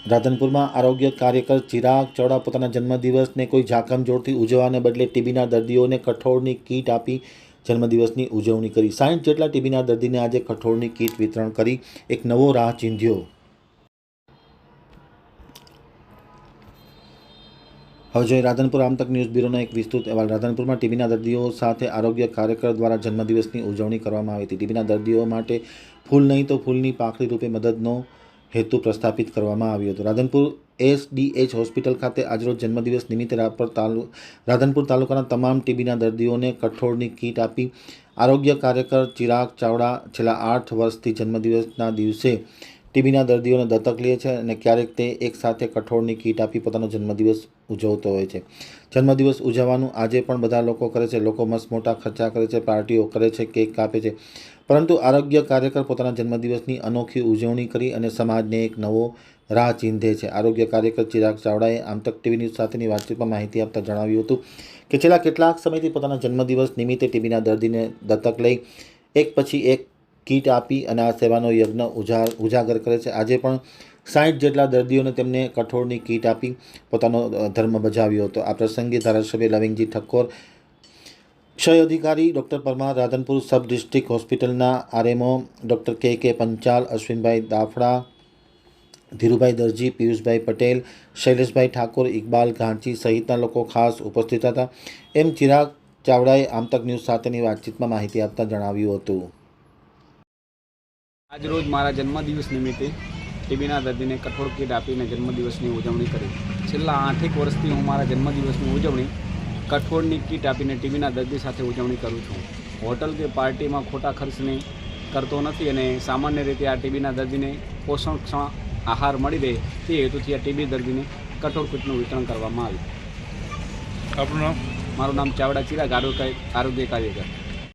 રાધનપુરમાં આરોગ્ય કાર્યકર ચિરાગ ચાવડા પોતાના જન્મદિવસને કોઈ ઝાકમઝોળથી ઉજવવાને બદલે ટીબીના દર્દીઓને કઠોળની કીટ આપી જન્મદિવસની ઉજવણી કરી। 60 જેટલા ટીબીના દર્દીને આજે કઠોળની કીટ વિતરણ કરી એક નવો રાહ ચીંધ્યો। હવે જોઈએ રાધનપુર આમતક ન્યૂઝ બ્યુરોનો એક વિસ્તૃત અહેવાલ। રાધનપુરમાં ટીબીના દર્દીઓ સાથે આરોગ્ય કાર્યકર દ્વારા જન્મદિવસની ઉજવણી કરવામાં આવી હતી। ટીબીના દર્દીઓ માટે ફૂલ નહીં તો ફૂલની પાંખડી રૂપે મદદનો હેતુ પ્રસ્થાપિત કરવામાં આવ્યો હતો। રાધનપુર એસડીએચ હોસ્પિટલ ખાતે આજરોજ જન્મદિવસ નિમિત્તે રાધનપુર તાલુકાના તમામ ટીબીના દર્દીઓને કઠોળની કીટ આપી આરોગ્ય કાર્યકર ચિરાગ ચાવડા છેલ્લા 8 વર્ષથી જન્મદિવસના દિવસે ટીબીના દર્દીઓને દત્તક લે છે અને ક્યારેક તે એકસાથે કઠોળની કીટ આપી પોતાનો જન્મદિવસ ઉજવતો હોય છે। જન્મદિવસ ઉજવવાનું આજે પણ બધા લોકો કરે છે। લોકો મસ્ત મોટા ખર્ચા કરે છે, પાર્ટીઓ કરે છે, કેક કાપે છે, પરંતુ આરોગ્ય કાર્યકર પોતાના જન્મદિવસની અનોખી ઉજવણી કરી અને સમાજને એક નવો રાહ ચીંધે છે। આરોગ્ય કાર્યકર ચિરાગ ચાવડાએ આમતક ટીવી ન્યૂઝ સાથેની વાતચીતમાં માહિતી આપતા જણાવ્યું હતું કે છેલ્લા કેટલાક સમયથી પોતાના જન્મદિવસ નિમિત્તે ટીબીના દર્દીને દત્તક લઈ એક પછી એક કીટ આપી અને આ સેવાનો યજ્ઞ ઉજાગર કરે છે। આજે પણ 60 જેટલા દર્દીઓને તેમને કઠોળની કીટ આપી પોતાનો ધર્મ બજાવ્યો હતો। આ પ્રસંગે ધારાસભ્ય લવિંગજી ઠક્કોર, ક્ષય અધિકારી doctor Parmar, Radhanpur sub district હોસ્પિટલના આરએમઓ ડૉક્ટર કે પંચાલ, અશ્વિનભાઈ દાફડા, ધીરુભાઈ દરજી, પિયુષભાઈ પટેલ, શૈલેષભાઈ ઠાકોર, ઇકબાલ ઘાંચી સહિતના લોકો ખાસ ઉપસ્થિત હતા। એમ ચિરાગ ચાવડાએ આમતક ન્યૂઝ સાથેની વાતચીતમાં માહિતી આપતા જણાવ્યું હતું। આજરોજ મારા જન્મદિવસ નિમિત્તે ટીબીના દર્દીને કઠોળ કીટ આપીને જન્મદિવસની ઉજવણી કરી। છેલ્લા 8 વર્ષથી હું મારા જન્મદિવસની ઉજવણી કઠોળની કીટ આપીને ટીબીના દર્દી સાથે ઉજવણી કરું છું। હોટલ કે પાર્ટીમાં ખોટા ખર્ચને કરતો નથી અને સામાન્ય રીતે આ ટીબીના દર્દીને પોષણક્ષમ આહાર મળી રહે તે હેતુથી આ ટીબી દર્દીને કઠોળ કીટનું વિતરણ કરવામાં આવ્યું। આપનું નામ? મારું નામ ચાવડા ચિરાગ, આરોગ્ય કાર્યકર।